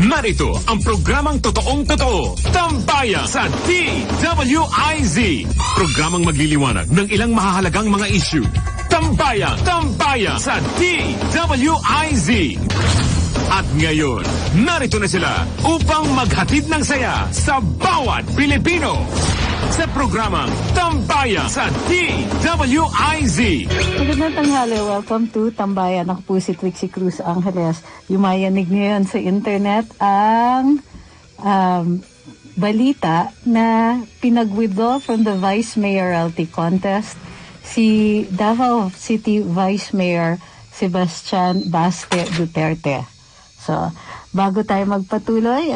Narito ang programang totoong-totoo, Tambayan sa DWIZ. Programang magliliwanag ng ilang mahahalagang mga issue. Tambayan sa DWIZ. At ngayon, narito na sila upang maghatid ng saya sa bawat Pilipino. Sa programang Tambayan sa DWIZ. Magandang tanghali. Welcome to Tambayan. Ako po si Trixie Cruz Angeles. Yumayanig ngayon sa internet ang balita na pinag-withdraw from the Vice Mayoralty Contest si Davao City Vice Mayor Sebastian Baste Duterte. So, bago tayo magpatuloy,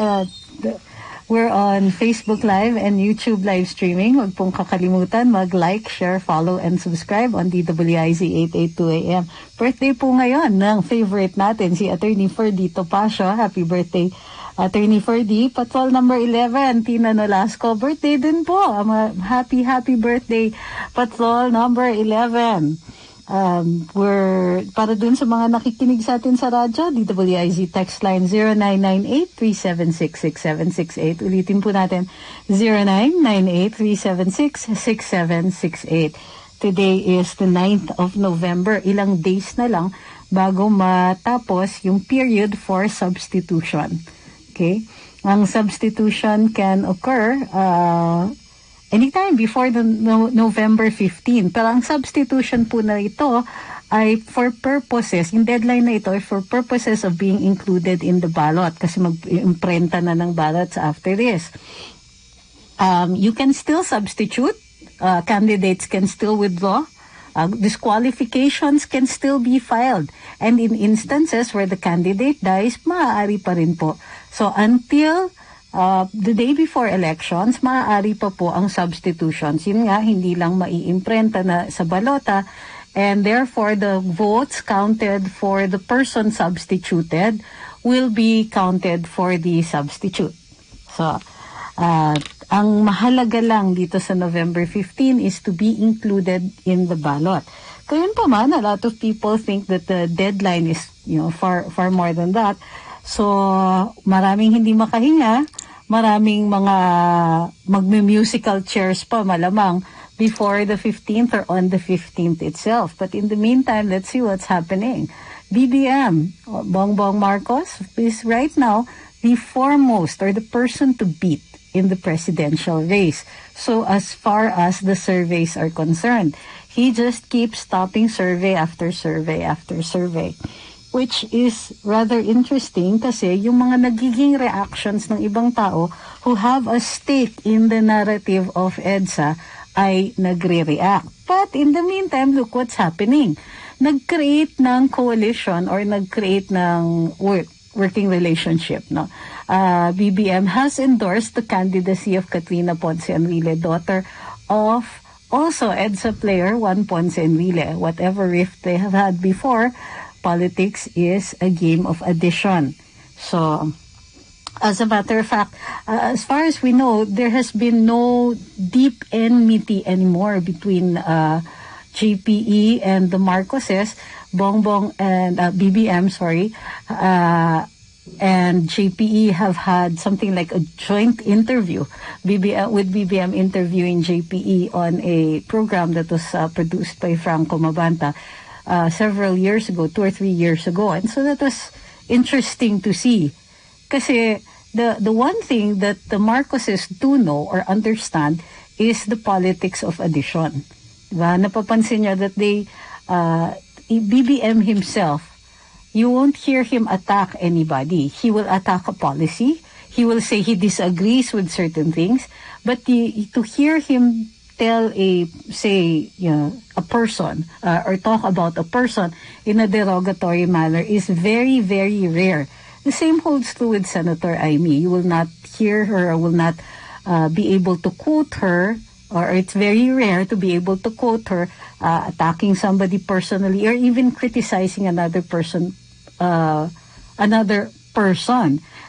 we're on Facebook Live and YouTube live streaming. Huwag pong kakalimutan mag-like, share, follow, and subscribe on DWIZ 882 AM. Birthday po ngayon ng favorite natin, si Attorney Ferdy Topacio. Happy birthday, Attorney Ferdy. Patrol number 11, Tina Nolasco. Birthday din po. Happy birthday, Patrol number 11. We're para dun sa mga nakikinig sa atin sa radyo, DWIZ text line 0998-376-6768. Ulitin po natin, 0998-376-6768. Today is the 9th of November. Ilang days na lang bago matapos yung period for substitution. Okay? Ang substitution can occur anytime before the November 15. Pero ang substitution po na ito ay for purposes, yung deadline na ito ay for purposes of being included in the ballot kasi mag-imprenta na ng ballots after this. You can still substitute. Candidates can still withdraw. Disqualifications can still be filed. And in instances where the candidate dies, maaari pa rin po. So until the day before elections, maaari pa po ang substitutions. Yun nga, hindi lang maiimprenta na sa balota, and therefore the votes counted for the person substituted will be counted for the substitute. So, ang mahalaga lang dito sa November 15 is to be included in the ballot. Kaya pa man, a lot of people think that the deadline is, far more than that. So, maraming hindi makahinga, maraming mga magme-musical chairs pa malamang before the 15th or on the 15th itself. But in the meantime, let's see what's happening. BBM, Bongbong Marcos, is right now the foremost or the person to beat in the presidential race. So as far as the surveys are concerned, he just keeps topping survey after survey after survey. Which is rather interesting kasi yung mga nagiging reactions ng ibang tao who have a stake in the narrative of EDSA ay nagre-react. But in the meantime, look what's happening. Nag-create ng coalition or nag-create ng working relationship. No? BBM has endorsed the candidacy of Katrina Ponce Enrile, daughter of also EDSA player Juan Ponce Enrile. Whatever rift they have had before, politics is a game of addition. So, as a matter of fact, as far as we know, there has been no deep enmity anymore between JPE and the Marcoses, Bongbong and BBM, and JPE have had something like a joint interview with BBM interviewing JPE on a program that was produced by Franco Mabanta several years ago, 2 or 3 years ago. And so that was interesting to see. Kasi the one thing that the Marcoses do know or understand is the politics of addition. Diba? Napapansin niyo that BBM himself, you won't hear him attack anybody. He will attack a policy. He will say he disagrees with certain things. But to hear him tell a person or talk about a person in a derogatory manner is very, very rare. The same holds true with Senator Amy. You will not hear her or will not be able to quote her, or it's very rare to be able to quote her attacking somebody personally or even criticizing another person.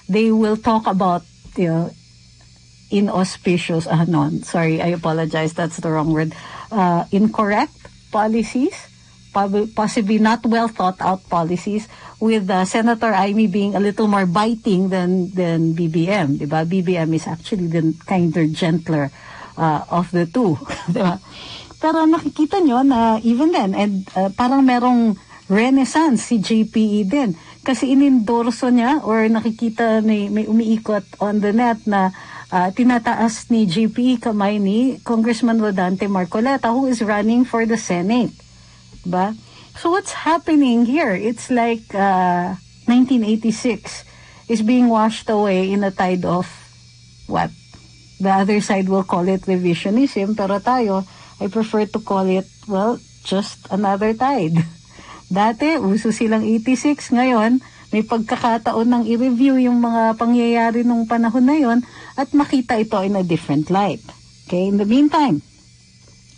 They will talk about inauspicious, I apologize, that's the wrong word, incorrect policies possibly not well thought out policies, with Senator Amy being a little more biting than BBM, diba? BBM is actually the kinder, gentler of the two, diba? Pero nakikita nyo na even then, and parang merong renaissance si JPE din. Kasi inendorso niya, or nakikita may umiikot on the net na tinataas ni JPE kamay ni Congressman Rodante Marcoleta, who is running for the Senate. Diba? So what's happening here? It's like 1986 is being washed away in a tide of what? The other side will call it revisionism, pero tayo, I prefer to call it, well, just another tide. Dati, uso silang 86. Ngayon, may pagkakataon ng i-review yung mga pangyayari nung panahon na yon at makita ito in a different light. Okay? In the meantime,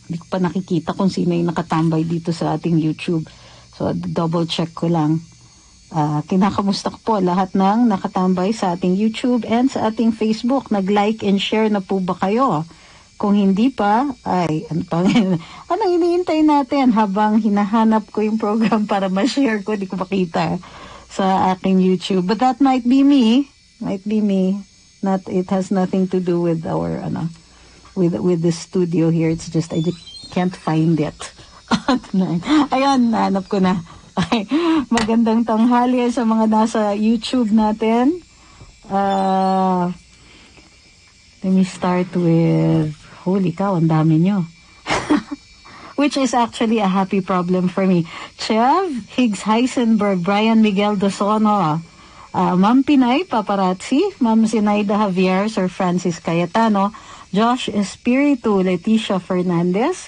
hindi ko pa nakikita kung sino yung nakatambay dito sa ating YouTube. So, double check ko lang. Kinakamusta ko po lahat ng nakatambay sa ating YouTube and sa ating Facebook. Nag-like and share na po ba kayo? Kung hindi pa, ay, anong iniintay natin habang hinahanap ko yung program para ma-share ko, di ko makita sa aking YouTube. But that might be me. Not, it has nothing to do with our, with the studio here. It's just, I just can't find it. Ayan, nahanap ko na. Ay, magandang tanghali sa mga nasa YouTube natin. Let me start with, holy cow, ang dami nyo. Which is actually a happy problem for me. Chev, Higgs Heisenberg, Brian Miguel Dosono, Ma'am Pinay Paparazzi, Ma'am Zinaida Javier, Sir Francis Cayetano, Josh Espiritu, Leticia Fernandez,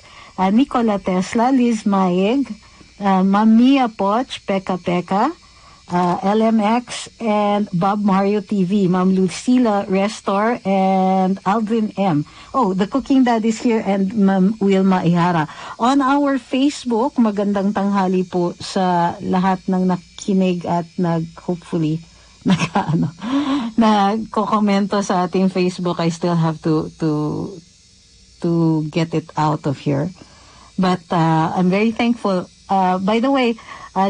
Nicola Tesla, Liz Maeg, Ma'am Mia Poch, Peka Peka, LMX, and Bob Mario TV, Ma'am Lucila Restor, and Aldrin M. Oh, the Cooking Dad is here, and Ma'am Wilma Ihara. On our Facebook, magandang tanghali po sa lahat ng nakikinig at hopefully, nagko-komento sa ating Facebook. I still have to get it out of here. But I'm very thankful. By the way,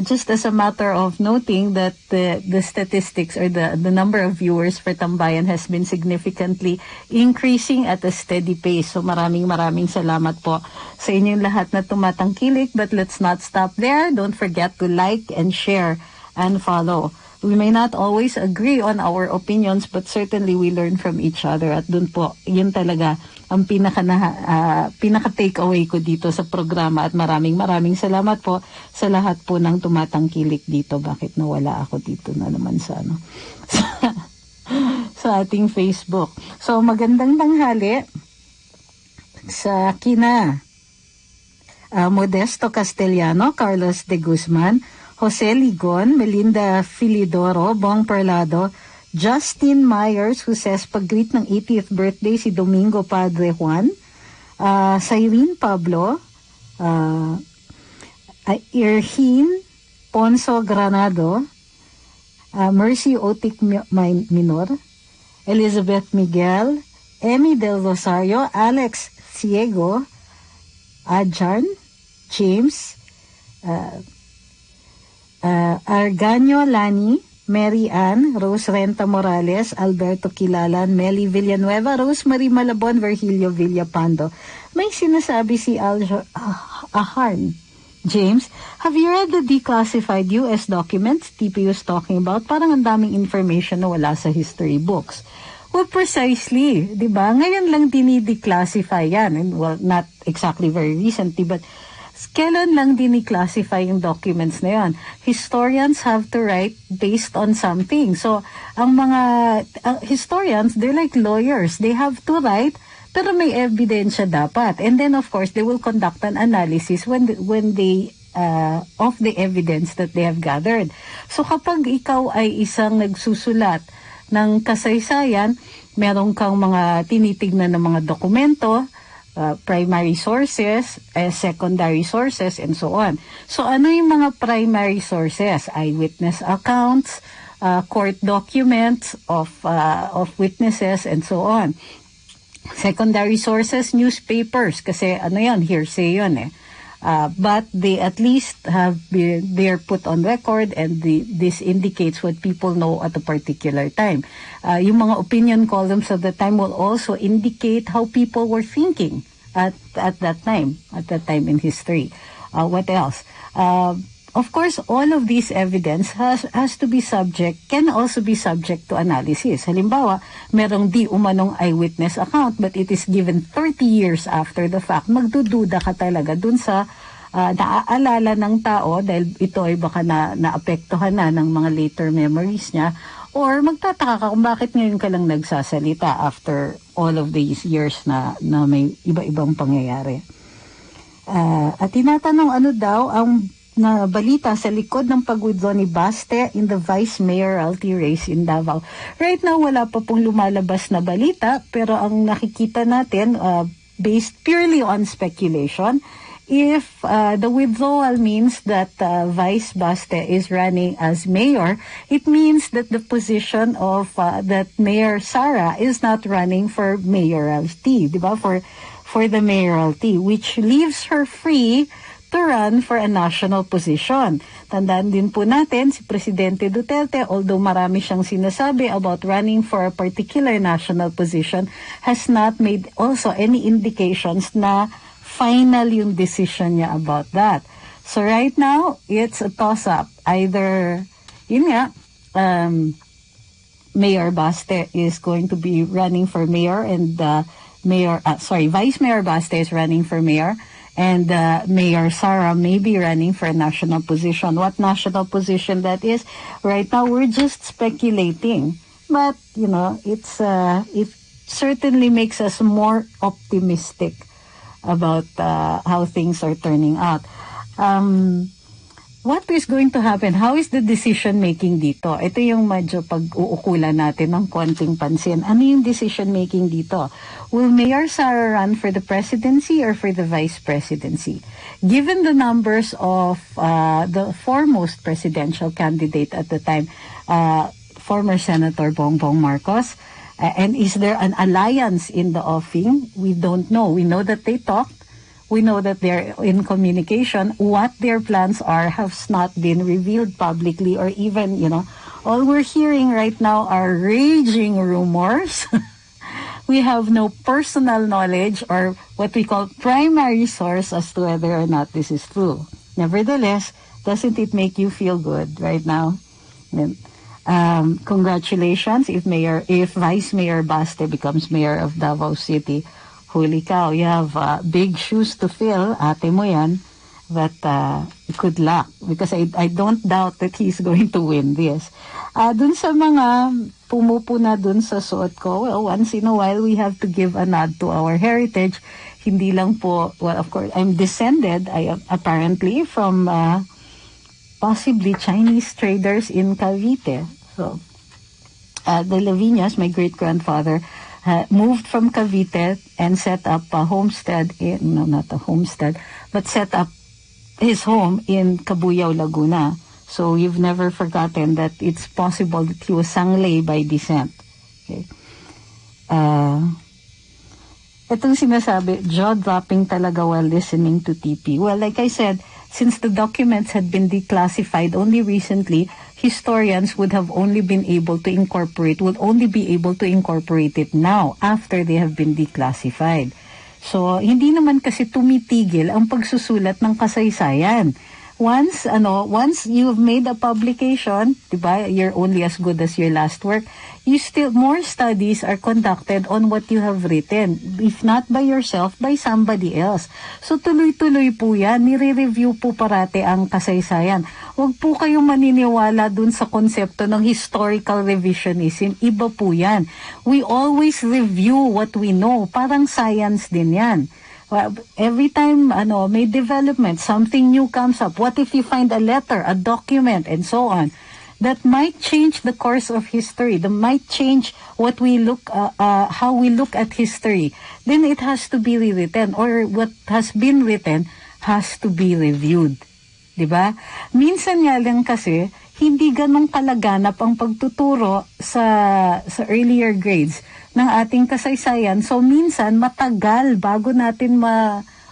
just as a matter of noting that the statistics or the number of viewers for Tambayan has been significantly increasing at a steady pace. So maraming salamat po sa inyong lahat na tumatangkilik. But let's not stop there. Don't forget to like and share and follow. We may not always agree on our opinions, but certainly we learn from each other. At dun po, yun talaga ang pinaka-takeaway ko dito sa programa. At maraming salamat po sa lahat po ng tumatangkilik dito. Bakit nawala ako dito na naman sa sa ating Facebook. So, magandang tanghali sa kina Modesto Castellano, Carlos de Guzman, Jose Ligon, Melinda Filidoro, Bong Perlado, Justin Myers, who says pag-greet ng 80th birthday si Domingo Padre Juan, Cyrene Pablo, Irhin Ponso Granado, Mercy Otik Minor, Elizabeth Miguel, Emmy Del Rosario, Alex Ciego, Adjan, James, Arganio Lani, Mary Ann, Rose Renta Morales, Alberto Kilalan, Meli Villanueva, Rosemary Malabon, Virgilio Villapando. May sinasabi si Aharn. James, have you read the declassified U.S. documents TPU is talking about? Parang ang daming information na wala sa history books. Well, precisely, di ba? Ngayon lang dinideclassify yan. And, well, not exactly very recently, but kailan lang dineclassify yung documents na yan? Historians have to write based on something. So, ang mga historians, they're like lawyers. They have to write, pero may ebidensya dapat. And then, of course, they will conduct an analysis when they of the evidence that they have gathered. So, kapag ikaw ay isang nagsusulat ng kasaysayan, meron kang mga tinitignan ng mga dokumento, primary sources, secondary sources, and so on. So, ano yung mga primary sources? Eyewitness accounts, court documents of witnesses, and so on. Secondary sources, newspapers, kasi ano yan, hearsay yun But they at least they're put on record, and this indicates what people know at a particular time. Yung mga opinion columns of the time will also indicate how people were thinking at that time in history. What else? Of course, all of these evidence has to be can also be subject to analysis. Halimbawa, merong di umanong eyewitness account, but it is given 30 years after the fact. Magdududa ka talaga dun sa naaalala ng tao, dahil ito ay baka naapektuhan na ng mga later memories niya, or magtataka ka kung bakit ngayon ka lang nagsasalita after all of these years na may iba-ibang pangyayari. At tinatanong daw ang na balita sa likod ng pag-withdraw ni Baste in the vice mayoralty race in Davao. Right now, wala pa pong lumalabas na balita, pero ang nakikita natin, based purely on speculation, if the withdrawal means that Vice Baste is running as mayor, it means that the position of that Mayor Sara is not running for mayoralty, di ba? For the mayoralty, which leaves her free to run for a national position. Tandaan din po natin, si Presidente Duterte, although marami siyang sinasabi about running for a particular national position, has not made also any indications na final yung decision niya about that. So right now, it's a toss-up. Either, Mayor Baste is going to be running for mayor, and Vice Mayor Baste is running for mayor, and Mayor Sara may be running for a national position. What national position that is? Right now, we're just speculating. But, it certainly makes us more optimistic about how things are turning out. What is going to happen? How is the decision-making dito? Ito yung medyo pag-uukulan natin ng konting pansin. Ano yung decision-making dito? Will Mayor Sara run for the presidency or for the vice presidency? Given the numbers of the foremost presidential candidate at the time, former Senator Bongbong Marcos, and is there an alliance in the offing? We don't know. We know that they talked. We know that they're in communication. What their plans are has not been revealed publicly, or even, all we're hearing right now are raging rumors. We have no personal knowledge or what we call primary source as to whether or not this is true. Nevertheless, doesn't it make you feel good right now? Congratulations if Vice Mayor Baste becomes mayor of Davao City. Holy cow, you have big shoes to fill, ate mo yan, but good luck, because I don't doubt that he's going to win this. Dun sa mga pumupuna dun sa suot ko, well, once in a while, we have to give a nod to our heritage. Hindi lang po, well, of course, I'm descended, apparently, from possibly Chinese traders in Cavite. So, the Lavinas, my great-grandfather, moved from Cavite and set up a homestead but set up his home in Cabuyao, Laguna. So you've never forgotten that it's possible that he was Sangley by descent. Okay. Itong sinasabi, jaw-dropping talaga while listening to TP. Well, like I said, since the documents had been declassified only recently, historians would only be able to incorporate it now after they have been declassified. So, hindi naman kasi tumitigil ang pagsusulat ng kasaysayan. Once you've made a publication, diba, you're only as good as your last work, more studies are conducted on what you have written. If not by yourself, by somebody else. So tuloy-tuloy po yan, nire-review po parate ang kasaysayan. Huwag po kayong maniniwala dun sa konsepto ng historical revisionism. Iba po yan. We always review what we know. Parang science din yan. Every time may development, something new comes up. What if you find a letter, a document, and so on, that might change the course of history, that might change what we how we look at history? Then it has to be rewritten, or what has been written has to be reviewed. Diba? Minsan nga lang kasi, hindi ganong kalaganap ang pagtuturo sa earlier grades ng ating kasaysayan. So minsan matagal bago natin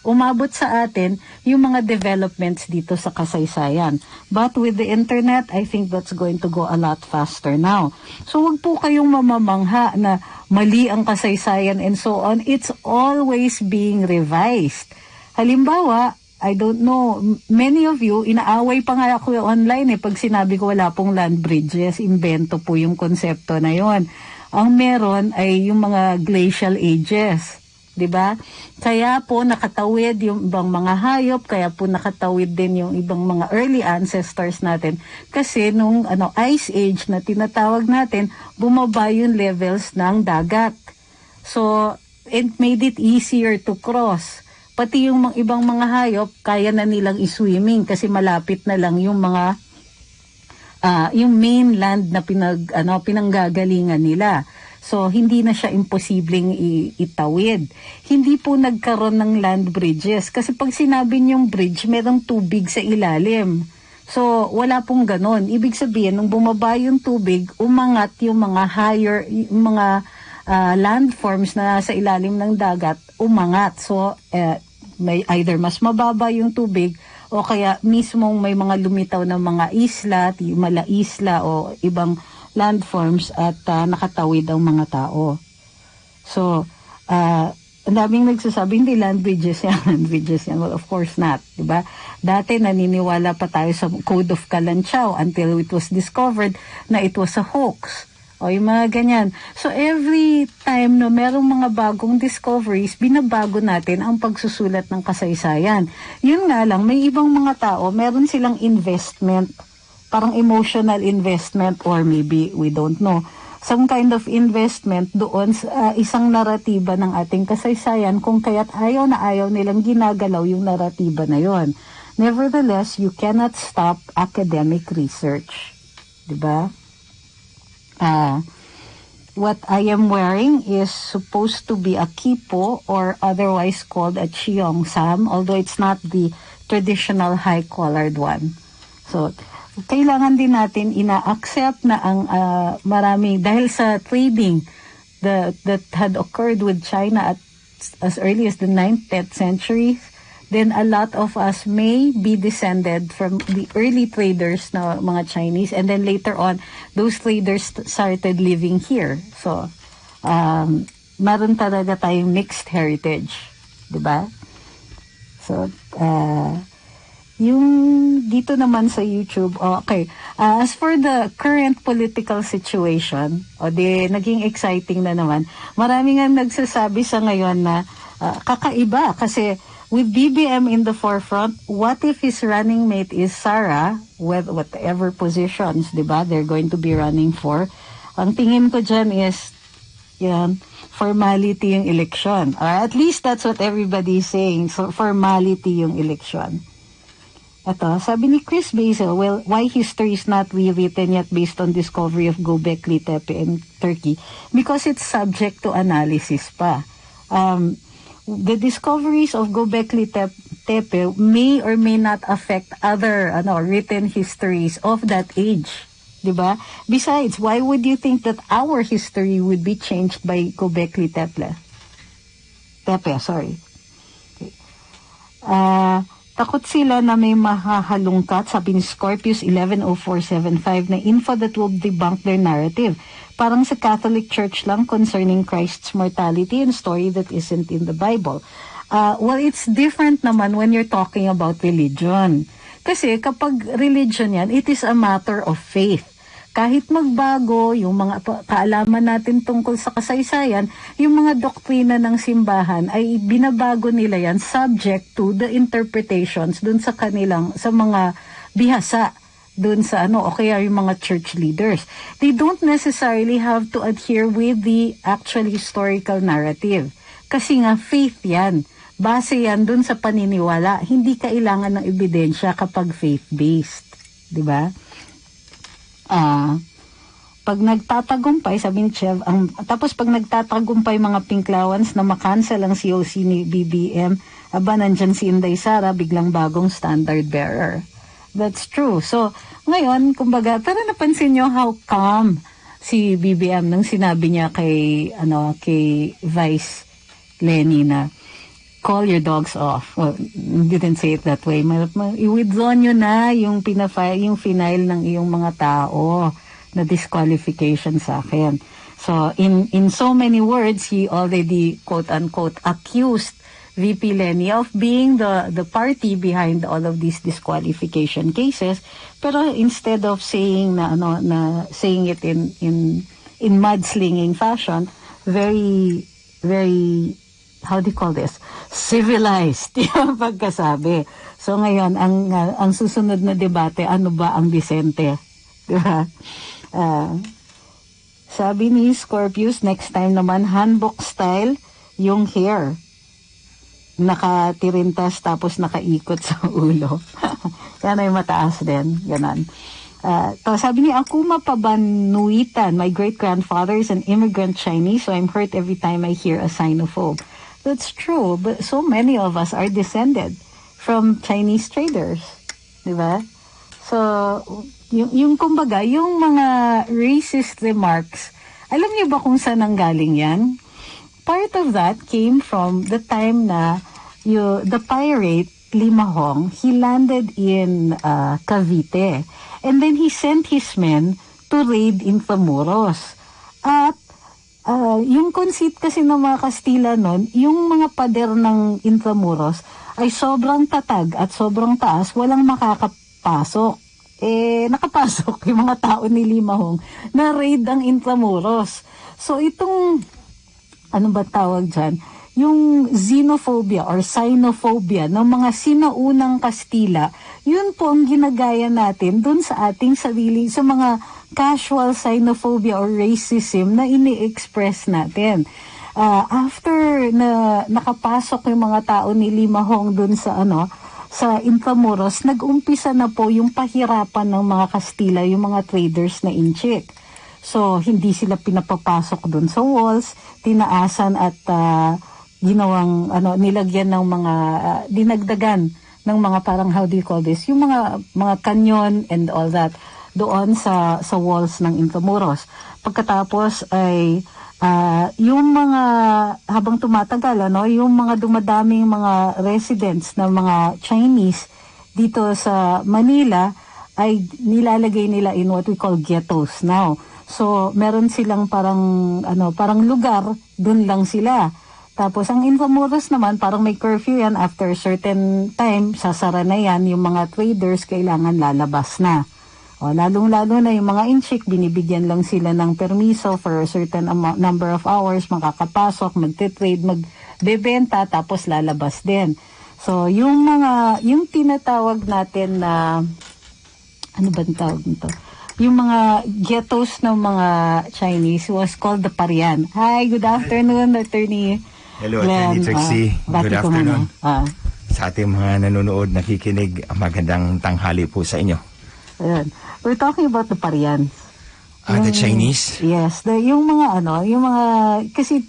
umabot sa atin yung mga developments dito sa kasaysayan. But with the internet, I think that's going to go a lot faster now. So wag po kayong mamamangha na mali ang kasaysayan and so on. It's always being revised. Halimbawa, I don't know, many of you, inaaway pa nga ako online pag sinabi ko wala pong land bridges, invento po yung konsepto na yon. Ang meron ay yung mga glacial ages, 'di ba? Kaya po nakatawid yung ibang mga hayop, kaya po nakatawid din yung ibang mga early ancestors natin kasi nung ice age na tinatawag natin, bumaba yung levels ng dagat. So, it made it easier to cross. Pati yung ibang mga hayop, kaya na nilang i-swimming kasi malapit na lang yung mga yung mainland na pinanggagalingan nila. So, hindi na siya imposibleng itawid. Hindi po nagkaroon ng land bridges kasi pag sinabi niyong bridge, merong tubig sa ilalim. So, wala pong ganon. Ibig sabihin, nung bumaba yung tubig, umangat yung mga yung mga landforms na sa ilalim ng dagat, umangat. So, may either mas mababa yung tubig o kaya mismong may mga lumitaw na mga isla, mala isla o ibang landforms at nakatawid ang mga tao. So, ang daming nagsasabi, hindi land bridges yan, land bridges yan. Well, of course not, diba? Dati naniniwala pa tayo sa Code of Kalanchaw until it was discovered na it was a hoax. O yung mga ganyan. So every time no merong mga bagong discoveries, binabago natin ang pagsusulat ng kasaysayan. Yun nga lang, may ibang mga tao, meron silang investment, parang emotional investment or maybe, we don't know, some kind of investment doon sa isang naratiba ng ating kasaysayan kung kaya't ayaw na ayaw nilang ginagalaw yung naratiba na yon. Nevertheless, you cannot stop academic research. Diba? What I am wearing is supposed to be a kipo or otherwise called a cheongsam, although it's not the traditional high-collared one. So, kailangan din natin ina-accept na ang marami, dahil sa trading that had occurred with China as early as the 9th, 10th century, then a lot of us may be descended from the early traders na mga Chinese, and then later on, those traders started living here. So, meron talaga tayong mixed heritage, di ba? So, yung dito naman sa YouTube, okay, as for the current political situation, naging exciting na naman. Maraming ang nagsasabi sa ngayon na kakaiba kasi with BBM in the forefront, what if his running mate is Sara, with whatever positions, di ba, they're going to be running for? Ang tingin ko dyan is, formality yung election. Or at least that's what everybody is saying. So, formality yung election. Ito, sabi ni Chris Basil, well, why history is not rewritten yet based on discovery of Göbekli Tepe in Turkey? Because it's subject to analysis pa. The discoveries of Göbekli Tepe may or may not affect other written histories of that age, diba? Besides, why would you think that our history would be changed by Göbekli Tepe? Okay. Takot sila na may mahahalungkat, sabi ni Scorpius 110475, na info that will debunk their narrative. Parang sa Catholic Church lang concerning Christ's mortality and story that isn't in the Bible. Well, it's different naman when you're talking about religion. Kasi kapag religion yan, it is a matter of faith. Kahit magbago yung mga kaalaman natin tungkol sa kasaysayan, yung mga doktrina ng simbahan ay binabago nila yan subject to the interpretations dun sa mga bihasa dun sa o kaya yung mga church leaders. They don't necessarily have to adhere with the actual historical narrative. Kasi nga faith yan. Base yan dun sa paniniwala. Hindi kailangan ng ebidensya kapag faith-based. Diba? Pag nagtatagumpay, sabi ni Chev, tapos pag nagtatagumpay mga pinklawans na makancel ang COC ni BBM, nandyan si Inday Sara, biglang bagong standard bearer. That's true. So, ngayon, kumbaga, pero napansin nyo how calm si BBM nang sinabi niya kay Vice Lenny na call your dogs off. Well, didn't say it that way. I-withdraw nyo na yung yung final ng iyong mga tao na disqualification sa akin. So, in so many words, he already, quote-unquote, accused VP Lenny of being the party behind all of these disqualification cases. Pero instead of saying saying it in mudslinging fashion, very, very, how do you call this? Civilized yung pagkasabi. So ngayon, ang susunod na debate, ano ba ang disente? Diba? Sabi ni Scorpius, next time naman, handbook style, yung hair. Nakatirintas tapos nakaikot sa ulo. Yan ay mataas din. Ganon. Sabi ni Akuma Pabanuitan, my great-grandfather is an immigrant Chinese, so I'm hurt every time I hear a xenophobe. That's true, but so many of us are descended from Chinese traders. Diba? So, yung kumbaga, yung mga racist remarks, alam niyo ba kung saan nanggaling yan? Part of that came from the time na the pirate Limahong, he landed in Cavite. And then he sent his men to raid Intramuros. At yung conceit kasi ng mga Kastila nun, yung mga pader ng Intramuros ay sobrang tatag at sobrang taas, walang makakapasok. Nakapasok yung mga tao ni Limahong na raid ang Intramuros. So itong, ano ba tawag dyan? Yung xenophobia or xenophobia ng mga sinaunang Kastila, yun po ang ginagaya natin dun sa ating sarili, sa mga casual xenophobia or racism na ini-express natin. After na nakapasok yung mga tao ni Limahong dun sa sa Intramuros, nag-umpisa na po yung pahirapan ng mga Kastila, yung mga traders na inchik. So, hindi sila pinapapasok dun sa walls, tinaasan at ginawang nilagyan ng mga dinagdagan ng mga parang, how do you call this, yung mga canyon and all that doon sa walls ng Intramuros. Pagkatapos ay yung mga habang tumatagal yung mga dumadaming mga residents ng mga Chinese dito sa Manila ay nilalagay nila in what we call ghettos now. So meron silang parang lugar, dun lang sila. Tapos ang Intramuros naman, parang may curfew yan, after certain time, sasara na yan, yung mga traders kailangan lalabas na. Lalong-lalo na yung mga inchik, binibigyan lang sila ng permiso for a certain number of hours, makakapasok, magte-trade, magbebenta, tapos lalabas din. So yung tinatawag natin na, ano ba tawag nito? Yung mga ghettos ng mga Chinese was called the Parian. Hi, good afternoon, Attorney. Hello, Glenn, Attorney Trixie. Good afternoon. Sa ating mga nanonood, nakikinig, magandang tanghali po sa inyo. Ayan. We're talking about the Parians. The Chinese? Yes. Yung mga kasi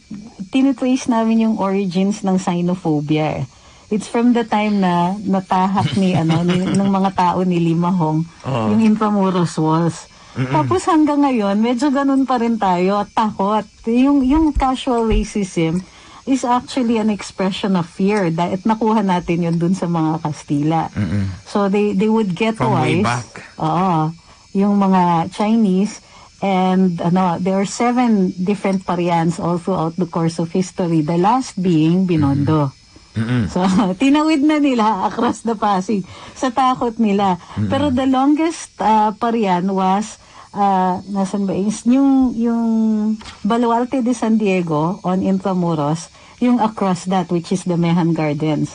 tinitrace namin yung origins ng xenophobia. It's from the time na natahak ng mga tao ni Limahong, yung Intramuros walls. Tapos hanggang ngayon, medyo ganun pa rin tayo, takot. Yung casual racism is actually an expression of fear. Dahil nakuha natin yun dun sa mga Kastila. So they would get from wise. Way back. Yung mga Chinese, and there are 7 different Parians all throughout the course of history. The last being Binondo. So tinawid na nila across the Pasig sa takot nila. Pero the longest Parian was nasan ba yung Baluarte de San Diego on Intramuros, yung across that, which is the Mehan Gardens.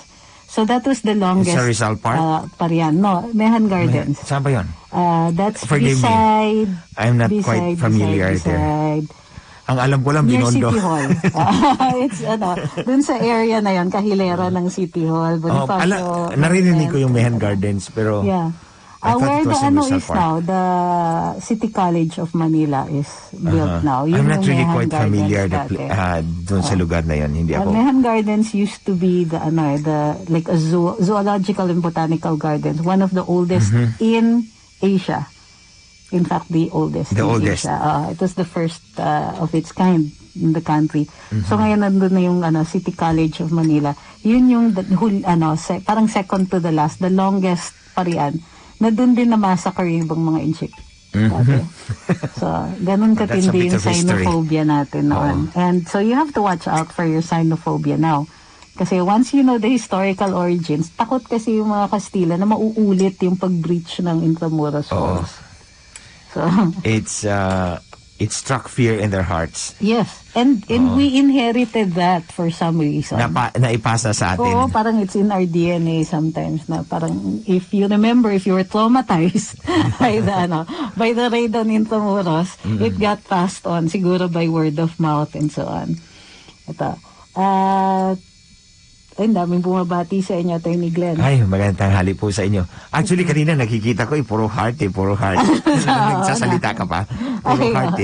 So that was the longest sa Rizal Park? Parian. No, Mehan Gardens. Saan ba yun? That's Forgive beside me. I'm not quite familiar there. Ang alam ko lang, near Binondo. City Hall. It's dun sa area na yon, kahilera ng City Hall. Bonifacio, narinig ko yung Mehan Gardens, pero yeah. Where the is now, the City College of Manila is built now. I'm not really Mehan quite familiar doon sa lugar na yon. Hindi ako. Mehan Gardens used to be the like a zoological and botanical gardens, one of the oldest in Asia. In fact, the oldest. The in oldest. Asia. It was the first of its kind in the country. So ngayon nandun na yung City College of Manila. Yun yung parang second to the last, the longest pa riyan, na dun din na-massacre yung ibang mga Inchik. So, ganun katindi yung xenophobia natin noon. And so you have to watch out for your xenophobia now. Kasi once you know the historical origins, takot kasi yung mga Kastila na mauulit yung pag-breach ng Intramuros Falls. So, it struck fear in their hearts. Yes. And we inherited that for some reason. Naipasa sa atin. Oo, parang it's in our DNA sometimes na parang if you remember, if you were traumatized by the raid on Intramuros, it got passed on siguro by word of mouth and so on. Ito. Ay, daming bumabati sa inyo, Atty. Glenn. Ay, magandang hali po sa inyo. Actually, kanina nakikita ko, puro heart. Nagsasalita ka pa. Puro heart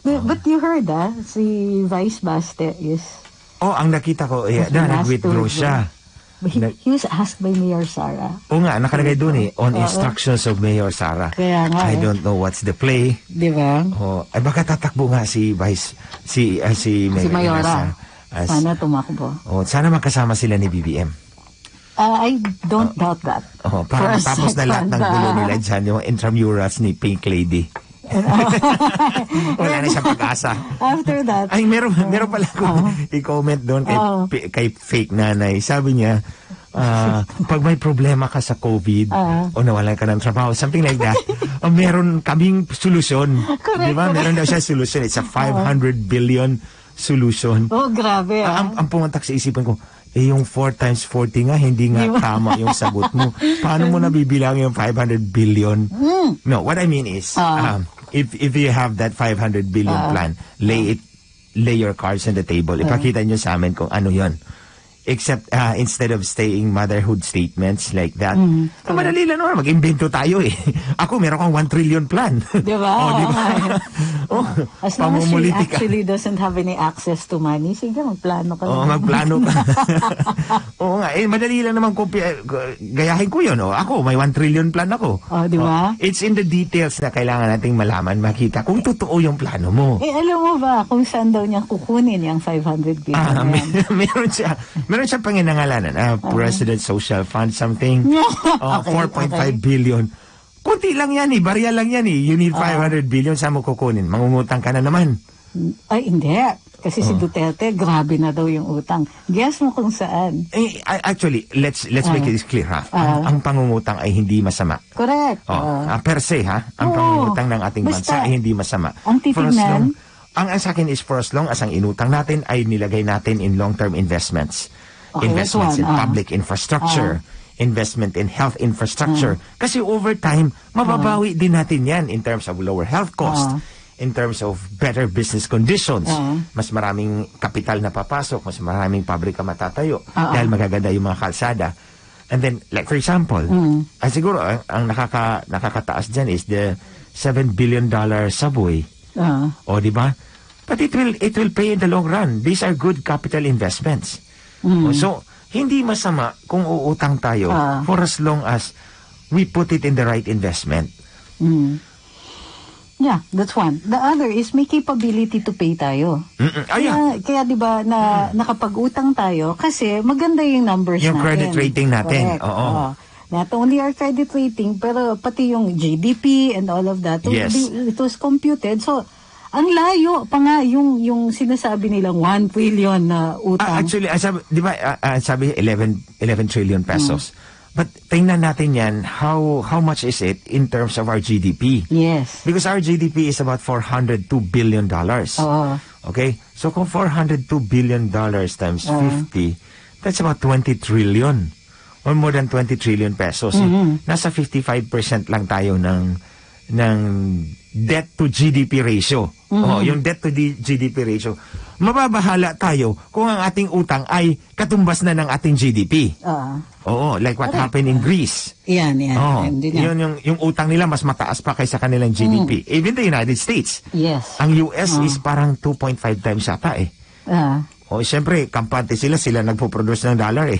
But you heard, si Vice Baste is... ang nakita ko, nag-withdraw siya. He was asked by Mayor Sara. Oo nga, nakalagay doon on instructions of Mayor Sara. Kaya nga, I don't know what's the play. Di ba? Ay baka tatakbo nga si Mayora. Sana tumakbo. Sana magkasama sila ni BBM. I don't doubt that. Parang tapos na lahat ng gulo nila dyan, yung intramurals ni Pink Lady. Wala na siyang pag-asa. After that. Ay, meron pala akong i-comment doon kay fake nanay. Sabi niya, pag may problema ka sa COVID o nawalan ka ng trabaho, something like that, meron kaming solusyon. Di ba? Meron daw siya solusyon. It's a 500 billion solution. Grabe. Ang pumuntak sa isipan ko, yung 4 times 40 nga, hindi nga tama yung sagot mo. Paano mo nabibilang yung 500 billion? No, what I mean is, if you have that 500 billion plan, lay your cards on the table. Ipakita nyo sa amin kung ano yon. Except, instead of staying motherhood statements like that, madali lang naman, mag-invento tayo Ako, meron kang 1 trillion plan. Diba? Diba? As long as she actually doesn't have any access to money, sige, magplano ka lang. Magplano ka. Oo nga, madali lang naman gayahin ko yun. Ako, may 1 trillion plan ako. Diba? It's in the details na kailangan nating malaman, makita kung totoo yung plano mo. Alam mo ba kung saan daw niya kukunin yung 500 billion? Meron siya panginangalanan, President Social Fund something, 4.5 billion. Kunti lang yan barya lang yan You need 500 billion, saan mo kukunin? Mangungutang ka na naman. Ay, hindi. Kasi si Duterte, grabe na daw yung utang. Guess mo kung saan. Actually, let's make it clear, ang pangungutang ay hindi masama. Correct. Per se, ang pangungutang ng ating bansa ay hindi masama. Ang titignan, ang sa akin is for as long as ang inutang natin ay nilagay natin in long-term investments. Investments in public infrastructure, investment in health infrastructure. Kasi over time, mababawi din natin yan in terms of lower health cost, in terms of better business conditions. Mas maraming kapital na papasok, mas maraming pabrika matatayo dahil magaganda yung mga kalsada. And then, like for example, siguro ang nakakataas dyan is the $7 billion subway. Di ba? But it will pay in the long run. These are good capital investments. So, hindi masama kung uutang tayo for as long as we put it in the right investment. Yeah, that's one. The other is may capability to pay tayo. Kaya 'di ba na nakapag-utang tayo kasi maganda yung numbers yung natin. Yung credit rating natin. Not only our credit rating pero pati yung GDP and all of that. Yes. It was computed. So ang layo pa nga yung sinasabi nilang 1 trillion na utang. Actually, di ba, sabi 11 trillion pesos. But tingnan natin yan, how much is it in terms of our GDP? Yes. Because our GDP is about $402 billion. Okay? So kung $402 billion times 50, that's about 20 trillion. Or more than 20 trillion pesos. Nasa 55% lang tayo ng debt to GDP ratio. Yung debt to GDP ratio. Mababahala tayo kung ang ating utang ay katumbas na ng ating GDP. Like what happened in Greece. Yan. Yung utang nila mas mataas pa kaysa kanilang GDP. Even the United States. Yes. Ang US is parang 2.5 times yata siyempre, kampante sila nagpo-produce ng dollar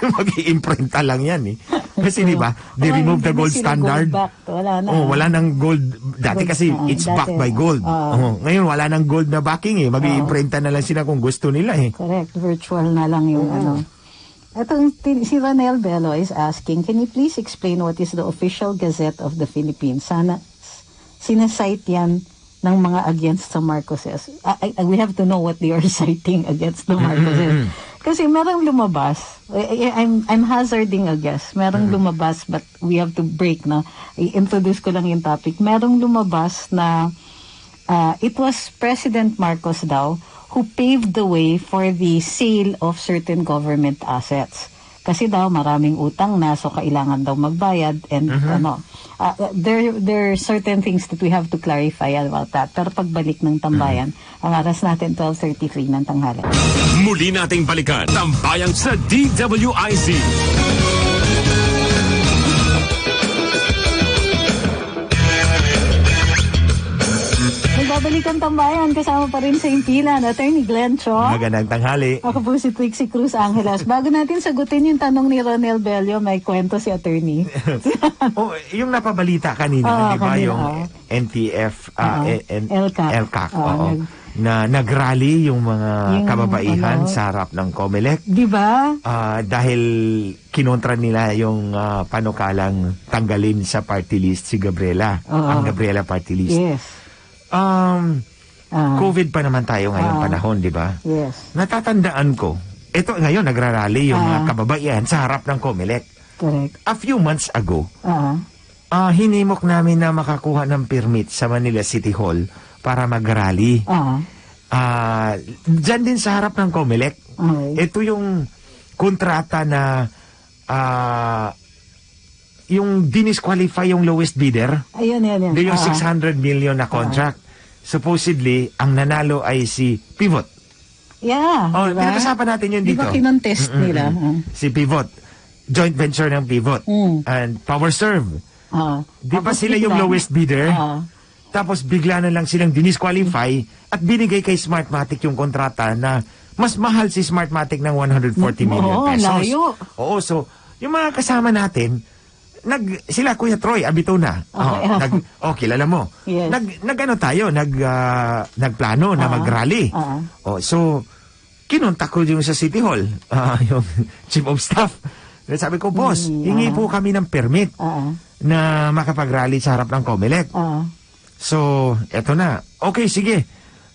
Mag-i-imprinta lang yan Kasi di ba, they removed the gold standard. Wala na. Wala nang gold. Dati Gold, kasi it's backed by gold. Ngayon wala nang gold na backing eh. Mag-i-imprinta na lang sila kung gusto nila eh. Correct. Virtual na lang yung ano. Si Ronel Bello is asking, can you please explain what is the official gazette of the Philippines? Sana sinasite yan ng mga against sa Marcoses. We have to know what they are citing against the Marcoses. Kasi merong lumabas. I'm hazarding a guess. Merong lumabas but we have to break na. I-introduce ko lang yung topic. Merong lumabas na it was President Marcos daw who paved the way for the sale of certain government assets. Kasi daw maraming utang na, so kailangan daw magbayad and there are certain things that we have to clarify about that. Pero pagbalik ng Tambayan, ang oras natin 12:33 ng tanghali. Muli nating balikan Tambayan sa DWIZ. Nagbabalik ang Tambayan, kasama pa rin sa impilan, Attorney Glenn Cho. Magandang tanghali. Ako po si Trixie Cruz Angeles. Bago natin sagutin yung tanong ni Ronel Bello, may kwento si Attorney. Yung napabalita kanina, di ba? Yung NTF, LCAC, na nagrally yung mga kababaihan sa harap ng COMELEC. Di ba? Dahil kinontra nila yung panukalang tanggalin sa party list si Gabriela, ang Gabriela party list. Yes. COVID pa naman tayo ngayong panahon, di ba? Yes. Natatandaan ko, ito ngayon nagrarally yung mga kababaihan sa harap ng COMELEC. Correct. A few months ago, hinimok namin na makakuha ng permit sa Manila City Hall para mag-rally. Diyan din sa harap ng COMELEC. Ito yung kontrata na yung dinisqualify yung lowest bidder. Ayun. Yung 600 million na contract. Supposedly, ang nanalo ay si Pivot. Yeah. Diba? Pinag-usapan natin yun dito. Di ba kinontest nila? Si Pivot. Joint venture ng Pivot. And PowerServe. Di ba sila yung lowest bidder? Tapos bigla na lang silang dinisqualify at binigay kay Smartmatic yung kontrata na mas mahal si Smartmatic ng 140 million pesos. Layo. Oo, so yung mga kasama natin, sila Kuya Troy Abituna. Kilala mo. Yes. Nagplano na mag-rally. So kinontak ko yung sa City Hall, yung Chief of Staff. Sabi ko, boss, hingi po kami ng permit na makapag-rally sa harap ng COMELEC. So, eto na. Okay, sige.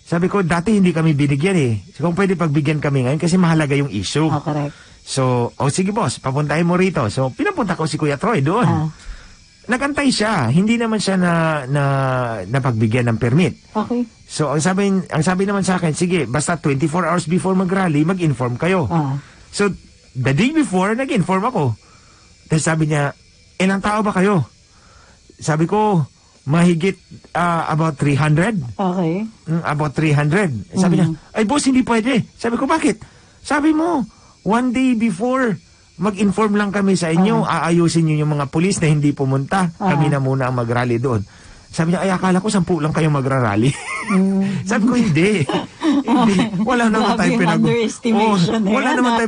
Sabi ko, dati hindi kami binigyan eh. So, kung pwede pagbigyan kami ngayon kasi mahalaga yung issue. Correct. So, sige boss, papuntahin mo rito. So, pinapunta ko si Kuya Troy doon. Nagantay siya. Hindi naman siya napagbigyan ng permit. Okay. So, ang sabi naman sa akin, sige, basta 24 hours before mag-rally, mag-inform kayo. So, the day before, nag-inform ako. Tapos sabi niya, ilang tao ba kayo? Sabi ko, mahigit about 300. Okay. About 300. Sabi niya, ay boss, hindi pwede. Sabi ko, bakit? Sabi mo, one day before, mag-inform lang kami sa inyo, aayusin nyo yung mga pulis na hindi pumunta. Kami na muna ang mag-rally doon. Sabi niya, ay akala ko 10 lang kayong magra-rally. Sabi ko, hindi. Wala naman tayong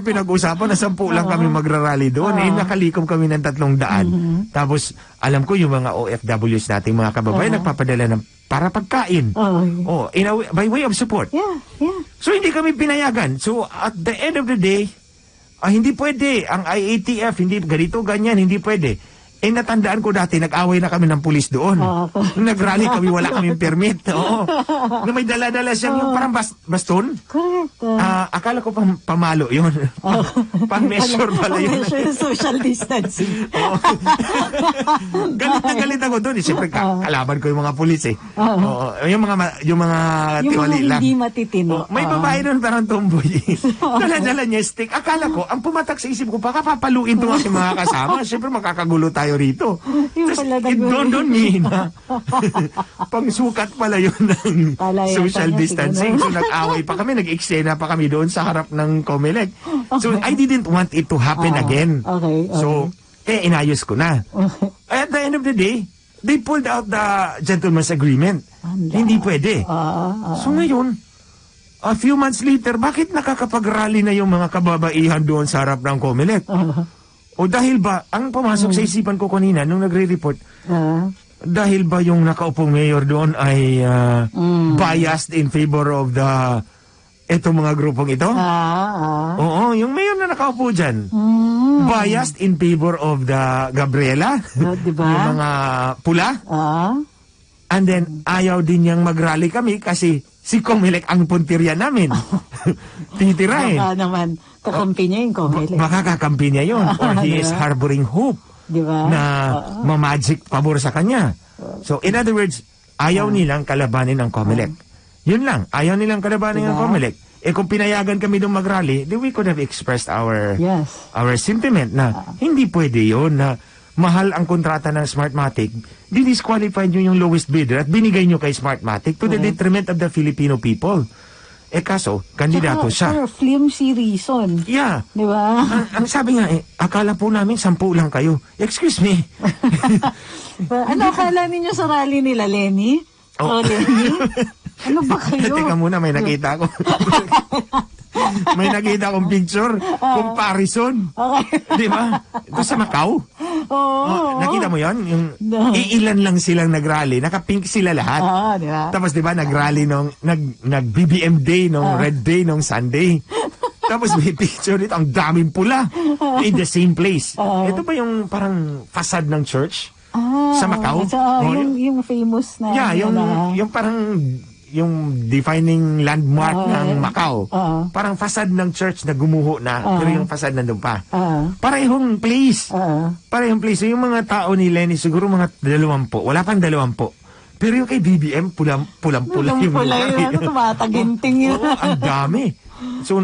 pinag-usapan na 10 lang kami magra-rally doon. Nakalikom kami ng 300. Tapos, alam ko yung mga OFWs nating mga kababayan nagpapadala ng para pagkain. By way of support. Yeah. So, hindi kami pinayagan. So, at the end of the day, hindi pwede. Ang IATF, hindi ganito, ganyan, hindi pwede. Natandaan ko dati, nag-away na kami ng pulis doon. Nag-rally kami, wala kaming permit. Na may dala-dala siyang yung parang baston. Correct. Akala ko pamalo yun. Pang-measure pala yun. Pang-measure social distancing. Galit ako doon. Siyempre, kalaban ko yung mga pulis eh. Yung mga tiwali lang. Hindi matitino. May babae doon parang tomboy. Dala-dala niya stick. Akala ko, ang pumatak sa isip ko, baka papaluin itong aking mga kasama. Siyempre, makakagulo tayo rito. Doon na pangsukat pala yun ng social distancing. So nag-away pa kami, nag-eksena pa kami doon sa harap ng COMELEC. So I didn't want it to happen again. So inayos ko na. At the end of the day, they pulled out the gentleman's agreement. Hindi pwede. So ngayon, a few months later, bakit nakakapag-rally na yung mga kababaihan doon sa harap ng COMELEC? O dahil ba, ang pumasok sa isipan ko kanina nung nagre-report, dahil ba yung nakaupong mayor doon ay biased in favor of itong mga grupong ito? Oo, yung mayor na nakaupo dyan, biased in favor of the Gabriela, diba? Yung mga pula. And then, ayaw din niyang mag-rally kami kasi si Comelec ang puntirya namin. Titirahin. Baka naman, kakampi niya yung Comelec. Baka kakampi niya yun. Or he is harboring hope diba? Na ma-magic pabor sa kanya. So, in other words, ayaw nilang kalabanin ang Comelec. Yun lang. Ayaw nilang kalabanin ang Comelec. Eh kung pinayagan kami nung mag-rally, then we could have expressed our sentiment na hindi pwede yun na mahal ang kontrata ng Smartmatic, di-disqualified nyo yung lowest bidder at binigay nyo kay Smartmatic to the detriment of the Filipino people. Eh kaso, kandidato siya. For flimsy reason. Yeah. Di ba? Ang sabi nga, akala po namin 10 lang kayo. Excuse me. Ano akala ninyo sa rally nila, Lenny? Lenny? Ano ba kayo? Teka muna, may nakita ko. May nakita akong picture. Comparison. Di ba? Ito sa Macau. Nakita mo yon? Yung iilan lang silang nag-rally. Naka-pink sila lahat. Diba? Tapos di ba nag-rally nung nag-BBM Day, nung Red Day, nung Sunday. Tapos may picture dito, ang daming pula. In the same place. Ito ba yung parang facade ng church? Sa Macau? Yung famous na. Yeah, yung parang yung defining landmark ng Macau. Parang facade ng church na gumuho na, pero yung facade nandun pa. Parehong place. Parehong place. So, yung mga tao ni Lenny, siguro mga 20. Wala pang 20. Pero yung kay BBM, pulang-pula yung pula yun. Tumataginting yun. Ang dami. So,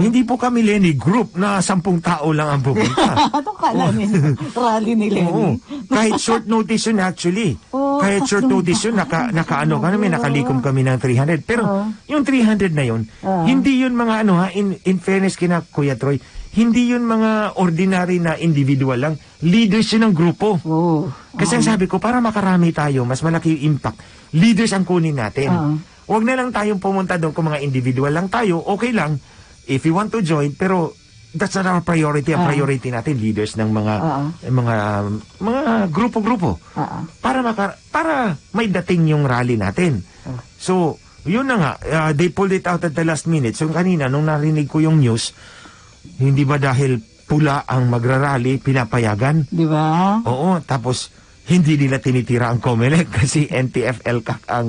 hindi po kami Lenny group na 10 tao lang ang pupunta. Anong kala ninyo? Rally ni Lenny? Kahit short notice yun actually. Kahit short notice yun, nakalikom kami ng 300. Pero yung 300 na yun, hindi yun mga in fairness kina Kuya Troy, hindi yun mga ordinary na individual lang. Leaders yun ng grupo. Kasi ang sabi ko, para makarami tayo, mas malaki yung impact. Leaders ang kunin natin. Huwag na lang tayong pumunta doon kung mga individual lang tayo. Okay lang, if you want to join, pero that's not our priority. Ang priority natin, leaders ng mga grupo-grupo. Para may dating yung rally natin. So, yun na nga, they pulled it out at the last minute. So, kanina, nung narinig ko yung news, hindi ba dahil pula ang magrarally, pinapayagan? Di ba? Oo, tapos hindi nila tinitira ang Comelec kasi NTF-ELCAC ang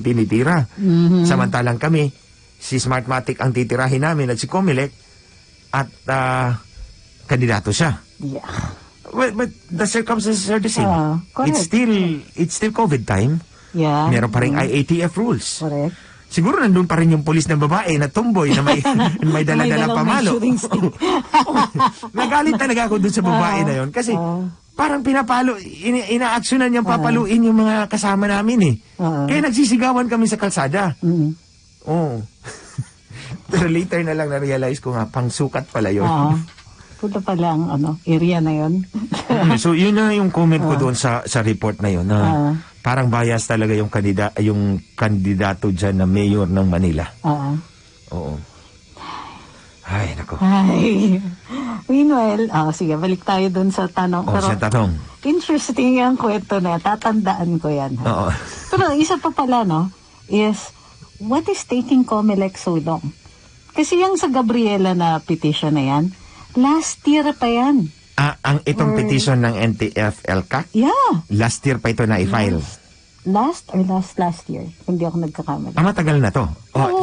tinitira. Samantalang kami, si Smartmatic ang titirahin namin at si Comelec at kandidato siya. Yeah. Well, but the circumstances are the same. It's still COVID time. Yeah. Meron pa rin IATF rules. Correct. Siguro nandun pa rin yung pulis ng babae na tomboy na may dala-dala pamalo. Nagalit talaga ako dun sa babae na yon kasi parang pinapalo, inaaksyonan niyang papaluin yung mga kasama namin eh. Kaya nagsisigawan kami sa kalsada. Pero later na lang na-realize ko nga, pangsukat pala yun. Punta pala ang area na yun. So yun na yung comment ko doon sa report na yun. Na parang bias talaga yung kandidato dyan na mayor ng Manila. Oo. Ay, nako. Ay. Meanwhile, sige, balik tayo dun sa tanong. Pero sa tanong. Interesting yung kwento na, tatandaan ko yan. Oo. Pero isa pa pala, is, what is taking Comelec so long? Kasi yung sa Gabriela na petition na yan, last year pa yan. Ang itong petition ng NTF-ELCAC? Yeah. Last year pa ito na-i-file? Last year. Hindi ako nagkakamali. Matagal na to.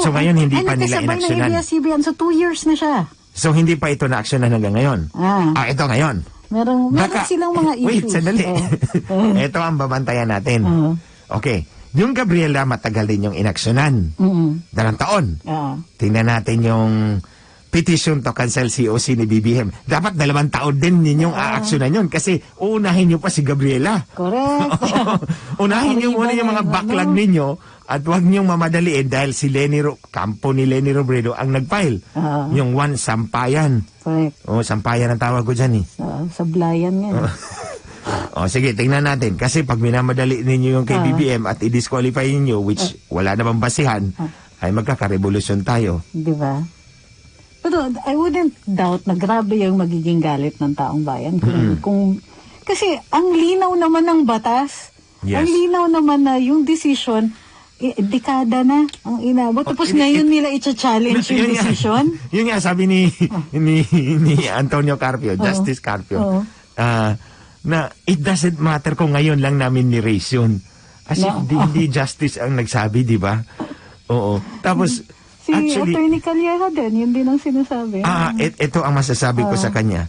So ngayon hindi pa nila inaksyonan. ABS-CBN, so 2 years na siya. So hindi pa ito na-aksyonan hanggang ngayon? Ito ngayon. Meron silang mga issues. Wait, sandali. Ito ang babantayan natin. Okay. Yung Gabriela, matagal din yung inaksyonan. 2 taon. Tingnan natin yung petition to cancel COC ni BBM. Dapat 2 taon din ninyong aaksyonan yun kasi uunahin nyo pa si Gabriela. Correct. Unahin nyo muna yung mga backlog ninyo at huwag nyong mamadaliin dahil si kampo ni Lenny Robredo ang nag-file. Yung Sampayan. Correct. Sampayan ang tawag ko dyan eh. Sablayan nga. Sige, tingnan natin. Kasi pag minamadali ninyo yung kay BBM at i-disqualify ninyo, which wala namang basihan, ay magkakarevolusyon tayo. Di ba? Pero I wouldn't doubt na grabe yung magiging galit ng taong bayan. Kasi ang linaw naman ng batas. Yes. Ang linaw naman na yung decision, dekada na ang inabot. Tapos ngayon nila i-challenge yung decision. Yun nga, sabi ni Antonio Carpio, Justice Carpio, na it doesn't matter kung ngayon lang namin ni-raise yun. As if hindi justice ang nagsabi, di ba? Oo. Tapos, si actually, Attorney Calleja din, yun din ang sinasabi. Ito ang masasabi ko sa kanya.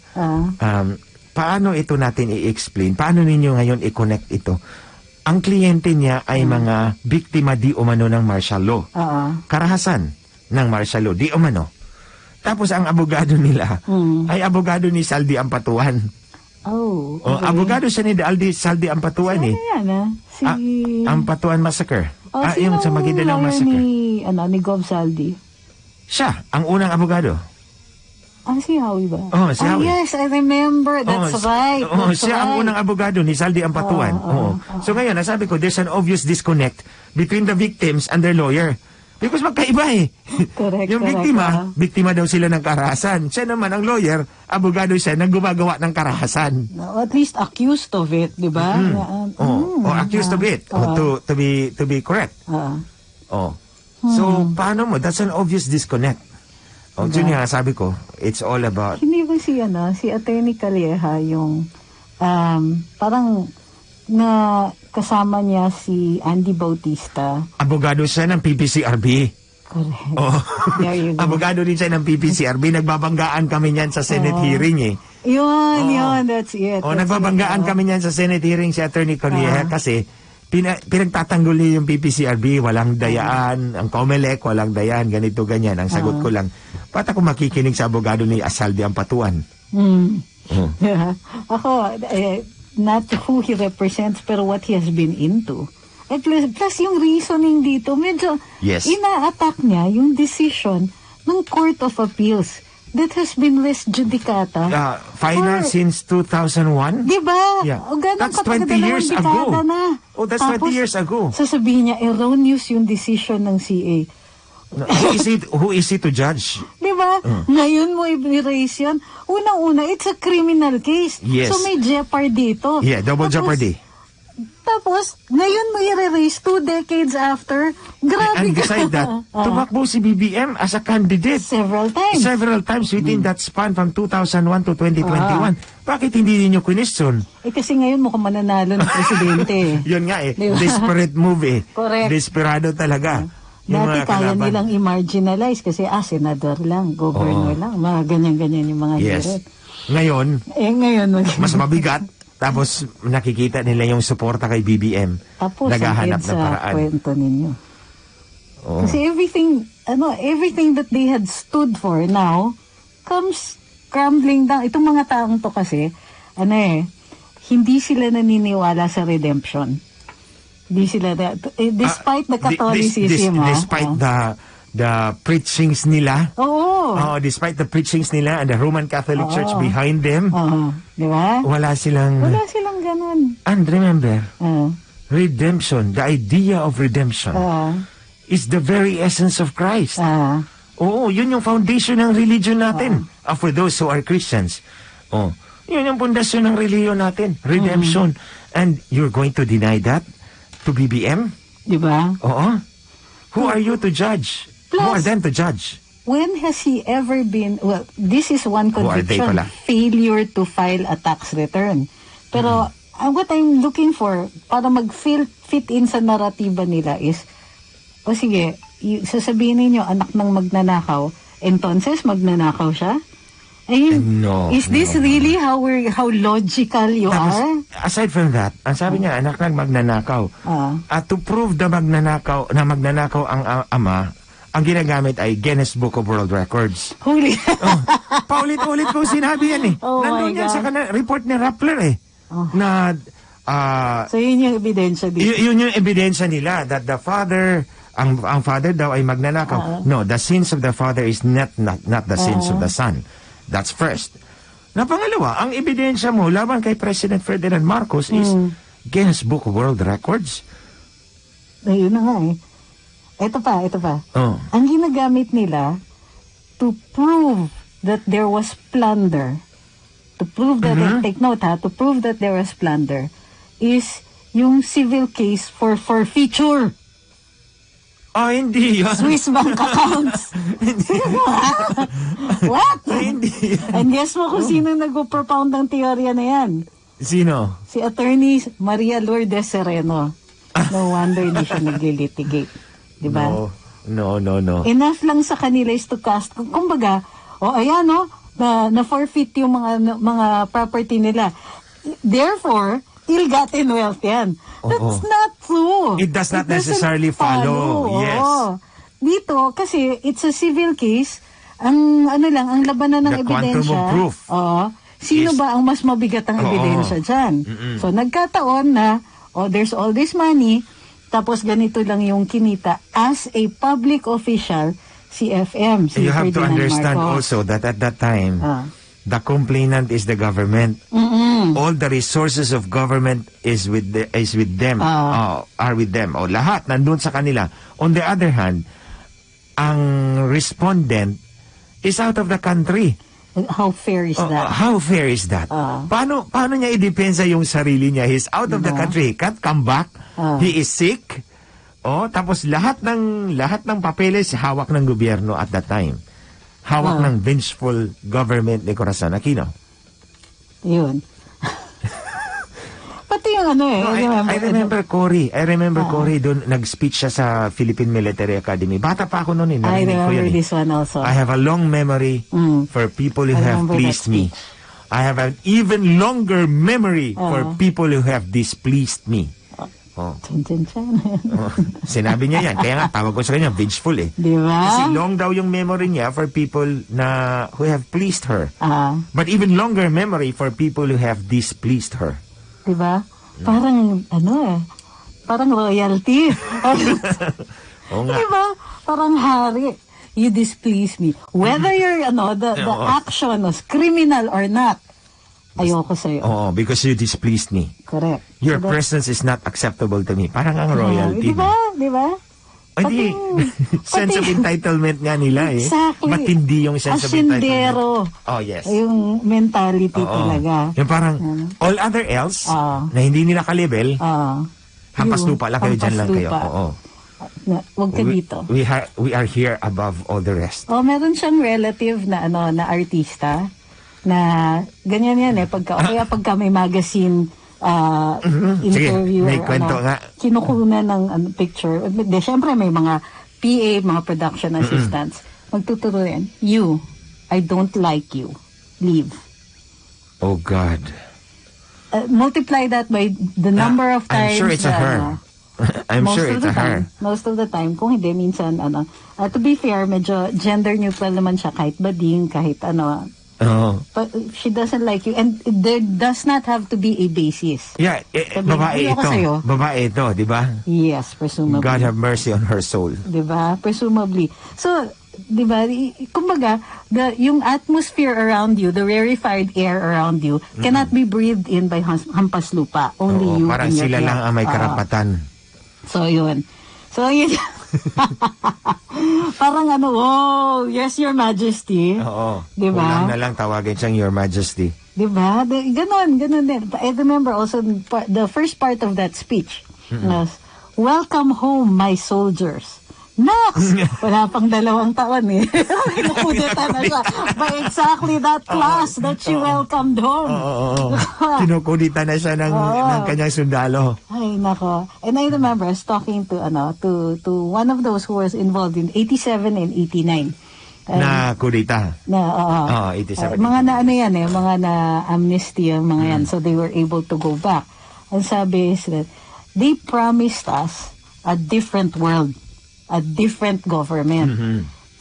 Paano ito natin i-explain? Paano ninyo ngayon i-connect ito? Ang kliyente niya ay mga biktima di umano ng martial law. Karahasan ng martial law, di umano. Tapos ang abogado nila ay abogado ni Saldi Ampatuan. Okay. Abogado siya ni Saldi Ampatuan eh. Yan, Ampatuan Massacre. Yung sa Maguindanao Massacre. Ni Gov Saldi. Siya, ang unang abogado. Si Howie ba? Si Howie. Yes, I remember. That's right. Siya ang unang abogado ni Saldi Ampatuan. So ngayon, nasabi ko, there's an obvious disconnect between the victims and their lawyer. Because magkaiba eh. Correct, yung biktima daw sila ng karahasan. Siya naman, ang lawyer, abogado siya na gumagawa ng karahasan. At least accused of it, di ba? Accused of it. To be correct. So, paano mo? That's an obvious disconnect. Yun nga, sabi ko, it's all about... Hindi ba si Attorney Calleja yung parang na kasama niya si Andy Bautista. Abogado siya ng PPCRB. Correct. There you go. Abogado din siya ng PPCRB. Nagbabanggaan kami niyan sa Senate hearing eh. Yun, that's it. Nagbabanggaan kami niyan sa Senate hearing si Attorney Calleja kasi pinagtatanggol niya yung PPCRB, walang dayaan, ang COMELEC, walang dayaan, ganito, ganyan. Ang sagot ko lang, ba't ako makikinig sa abogado ni Saldi Ampatuan? Ako, not who he represents, pero what he has been into. Plus yung reasoning dito, medyo ina-attack niya yung decision ng Court of Appeals that has been res judicata. Final since 2001? Diba? Yeah. That's 20 years ago. That's 20 years ago. Sasabihin niya, erroneous yung decision ng CA. Who is he to judge? Diba? Ngayon mo i-raise yun. Unang-una, it's a criminal case. Yes. So may jeopardy ito. Yeah, double jeopardy. Tapos, ngayon mo i-raise 2 decades after. Grabe And beside that, tumakbo si BBM as a candidate. Several times within that span from 2001 to 2021. Bakit hindi niyo question? Kasi ngayon mukhang mananalo ng presidente. Yun nga eh. Diba? Desperate move eh. Correct. Desperado talaga. Dati kaya nilang i-marginalize kasi senador lang, governor lang, mga ganyan-ganyan yung mga hirit. Ngayon, mas ngayon mabigat. Tapos nakikita nila yung suporta kay BBM. Tapos naghahanap ng paraan. Kwento ninyo. Kasi everything that they had stood for now comes crumbling down. Itong mga taong to kasi, hindi sila naniniwala sa redemption. Hindi sila, despite the Catholicism. Despite the preachings nila. Despite the preachings nila and the Roman Catholic Church behind them. Diba? Wala silang ganun. And remember, redemption, the idea of redemption is the very essence of Christ. Yun yung foundation ng religion natin. For those who are Christians. Yun yung pundasyon ng religion natin. Redemption. And you're going to deny that to BBM? Diba? Who are you to judge? Who are them to judge? When has he ever been, this is one conviction, failure to file a tax return. Pero what I'm looking for, para mag-fit in sa naratiba nila is, sige, sasabihin ninyo, anak ng magnanakaw, entonces magnanakaw siya? Is this really how logical you are? Aside from that, ang sabi niya, anak ng magnanakaw. To prove na magnanakaw ang ama, ang ginagamit ay Guinness Book of World Records. Holy! Paulit-ulit ko sinabi yan eh. Nandun yan sa report ni Rappler eh. So yun yung ebidensya dito. Yun yung ebidensya nila that the father, ang father daw ay magnanakaw. No, the sins of the father is not the sins of the son. That's first. Na pangalawa, ang ebidensya mo laban kay President Ferdinand Marcos is Guinness Book of World Records. Ayun na nga eh. Ito pa. Ang ginagamit nila to prove that there was plunder, to prove that, take note ha, to prove that there was plunder, is yung civil case for forfeiture. Oh, hindi yun. Swiss bank accounts. What? Hindi yan. And guess mo kung sino nag-propound ng teorya na yan? Sino? Si Attorney Maria Lourdes Sereno. No wonder hindi siya nag-litigate. Diba? No. Enough lang sa kanila is to cast. Kumbaga, ayan na forfeit yung mga property nila. Therefore, ill-gotten wealth yan. That's not true. It does not necessarily follow. Yes. Dito, kasi it's a civil case, ang labanan ng The ebidensya. quantum of proof. Sino ba ang mas mabigat ang ebidensya dyan? So, nagkataon na, there's all this money, tapos ganito lang yung kinita as a public official, si FM, si You have to Ferdinand understand Marcos. also that at that time, the complainant is the government. All the resources of government is with them. Are with them. Lahat nandun sa kanila. On the other hand, ang respondent is out of the country. How fair is that? How fair is that? Paano niya idepensa yung sarili niya? He's out of the country. He can't come back. He is sick. Tapos lahat ng papeles hawak ng gobyerno at that time. Hawak ng vengeful government ni Corazon Aquino. Yun. Pati yung I remember Cory. Cory doon nag-speech siya sa Philippine Military Academy. Bata pa ako noon I remember this one also. I have a long memory for people who have pleased me. I have an even longer memory for people who have displeased me. Sinabi niya yan. Kaya nga, tawag ko sa kanya, vengeful eh. Diba? Kasi long daw yung memory niya for people na who have pleased her. But even longer memory for people who have displeased her. Diba? Parang, parang royalty. Diba? Parang hari. You displease me. Whether you're, the action was criminal or not, ayoko sa'yo. Because you displeased me. Correct. Your presence is not acceptable to me. Parang ang royalty. Diba? Hindi. Sense of entitlement nga nila eh. Exactly. Matindi yung sense of entitlement. Yes. Yung mentality talaga. Yung parang, all other else, na hindi nila kalibel, hampas lupa lang kayo, dyan lang kayo. Huwag ka dito. We are here above all the rest. Meron siyang relative na na artista na ganyan yan pagka may magazine interview. Sige, may kwento nga. Kinukunan ng picture. Siyempre may mga PA, mga production assistants. Magtuturo yan. You, I don't like you. Leave. Oh God. Multiply that by the number of times. I'm sure it's a her. I'm sure it's a her. Most of the time. Kung hindi, minsan, to be fair, medyo gender neutral naman siya kahit bading, kahit But she doesn't like you. And there does not have to be a basis. Yeah, babae ito. Babae ito, di ba? Yes, presumably. God have mercy on her soul. Di ba? Presumably. So, di ba, kumbaga, yung atmosphere around you, the rarefied air around you, cannot be breathed in by hampas lupa. Only you parang and your sila lang ang may karapatan. So, yun. Parang yes, Your Majesty. Diba? Kulang na lang tawagin siyang Your Majesty. Diba? Ganon din. I remember also the first part of that speech was, "Welcome home, my soldiers." Nox! Wala pang 2 taon eh. Kinukudeta na siya by exactly that class that she welcomed home. Kinukudita na siya ng kanyang sundalo. Ay, nako. And I remember I was talking to one of those who was involved in 87 and 89. Na kudita. 87. Mga na yan mga na amnesty ang mga yan. So they were able to go back. Ang sabi is that they promised us a different world. A different government.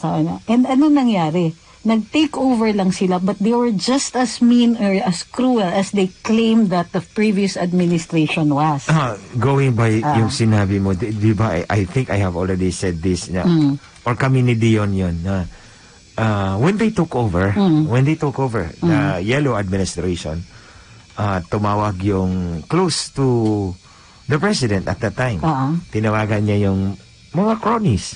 So, and ano nangyari? Nag-take over lang sila, but they were just as mean or as cruel as they claimed that the previous administration was. Going by yung sinabi mo, di ba, I think I have already said this, or kami ni Dion yun, when they took over, the yellow administration, tumawag yung close to the president at that time. Tinawagan niya yung mga cronies.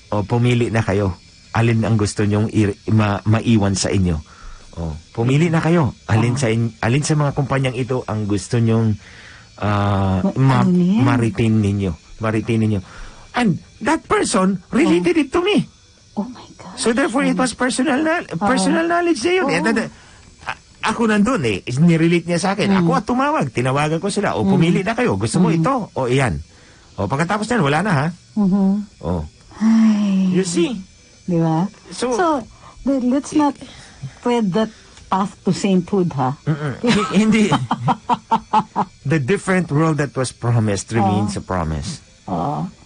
O pumili na kayo. alin ang gusto nyong maiwan sa inyo. Oh, pumili na kayo. Alin sa mga kumpanyang ito ang gusto nyong ma-retain ninyo. And that person related it to me. Oh my God. So therefore, it was personal knowledge na yun. Ako nandun nirelate niya sa akin. Ako at tumawag. Tinawagan ko sila. O, pumili na kayo. Gusto mo ito? O, iyan. O, pagkatapos na, wala na, ha? O. You see? Di ba? So, let's not tread that path to sainthood, ha? Hindi. The different world that was promised remains a promise.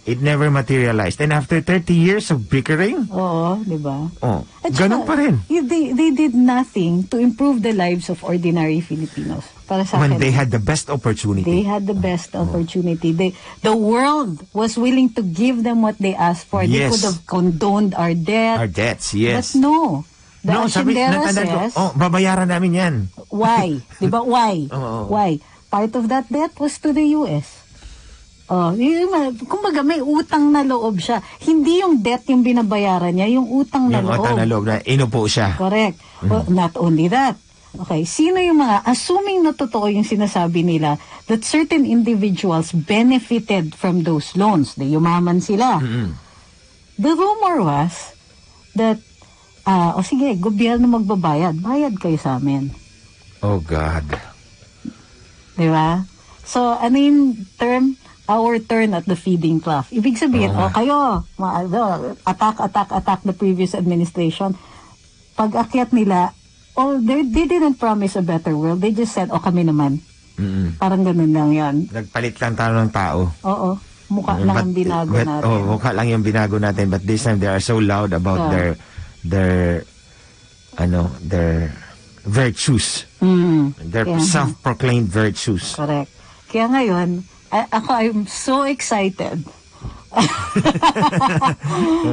It never materialized. And after 30 years of bickering, di ba? Ganun pa rin. They did nothing to improve the lives of ordinary Filipinos. Para sa When akin, they had the best opportunity. They had the best opportunity. The world was willing to give them what they asked for. They could have condoned our debt. Our debts, yes. But no. The Haciendera says, babayaran namin yan. Why? Di ba? Why? Why? Part of that debt was to the US. Kumbaga may utang na loob siya. Hindi yung debt yung binabayaran niya, yung utang na loob. Yung utang na loob na inupo siya. Correct. Well, not only that. Okay, sino yung mga, assuming na totoo yung sinasabi nila, that certain individuals benefited from those loans. Yumaman sila. The rumor was that, sige, gobyerno magbabayad. Bayad kayo sa amin. Oh God. Diba? So, ano yung term? Our turn at the feeding trough. Ibig sabihin, kayo, attack the previous administration. Pag akyat nila, they didn't promise a better world. They just said, kami naman. Parang ganun lang yan. Nagpalit lang tayo ng tao. Oo. Mukha lang ang binago natin. Mukha lang yung binago natin. But this time, they are so loud about their virtues. Their self-proclaimed virtues. Correct. Kaya ngayon, I'm so excited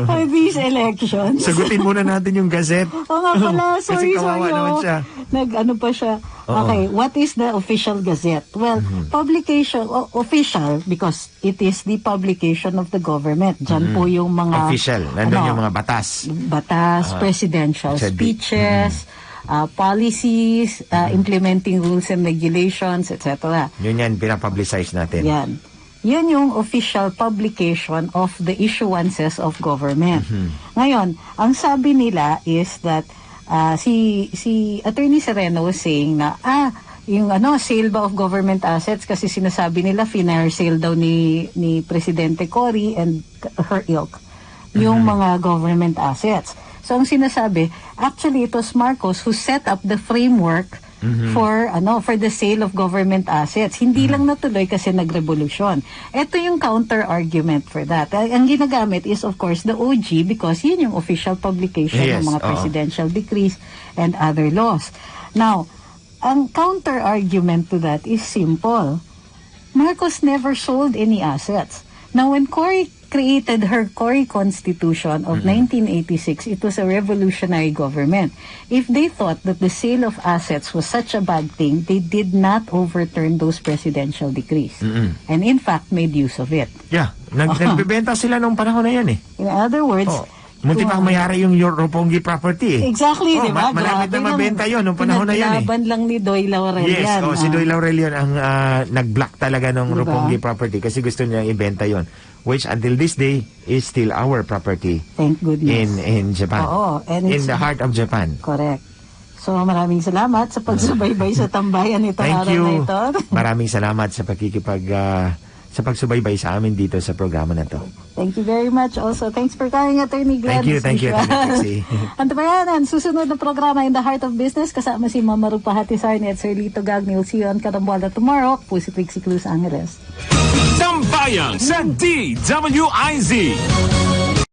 for these elections. Sagutin muna natin yung Gazette. Nga pala, sorry. Naman siya. Nag-ano pa siya. Okay, what is the official Gazette? Well, publication, official, because it is the publication of the government. Diyan po yung mga... Official. Nandun yung mga batas. Presidential speeches, policies, implementing rules and regulations, etc. Yun yan, pinapublicize natin. Yan. Yun yung official publication of the issuances of government. Ngayon, ang sabi nila is that si Attorney Sereno was saying na yung sale ba of government assets kasi sinasabi nila finire sale daw ni Presidente Cory and her ilk yung mga government assets. So ang sinasabi, actually it was Marcos who set up the framework for the sale of government assets. Hindi lang natuloy kasi nagrevolusyon. Ito yung counter argument for that. Ang ginagamit is of course the OG because yun yung official publication ng mga presidential decrees and other laws. Now, ang counter argument to that is simple. Marcos never sold any assets. Now when Cory created her Cory Constitution of 1986, it was a revolutionary government. If they thought that the sale of assets was such a bad thing, they did not overturn those presidential decrees. And in fact, made use of it. Yeah, nagbebenta sila nung panahon na yan eh. In other words, munti pang mayari yung Roppongi property eh. Exactly, di ba? Malapit na mabenta yun nung panahon na yan eh. Pinaglaban lang ni Doy Laurel yan. Yes, si Doy Laurel yun ang nag-block talaga ng Roppongi property kasi gusto niya ibenta yun. Which until this day is still our property. Thank goodness. In Japan. And in the heart of Japan. Correct. So maraming salamat sa pagsubaybay sa tambayan itong araw na ito. Maraming salamat sa sa pagsubaybay sa amin dito sa programa na to. Thank you very much also. Thanks for coming, Attorney Glenn. Thank you. Ang Tambayanan, susunod na programa in the heart of business kasama si Mama Rupa Hatisarni at Sir Lito Gagni. We'll see you on Karambola tomorrow. Po si Trixie Cruz Angeles. Tambayan sa DWIZ.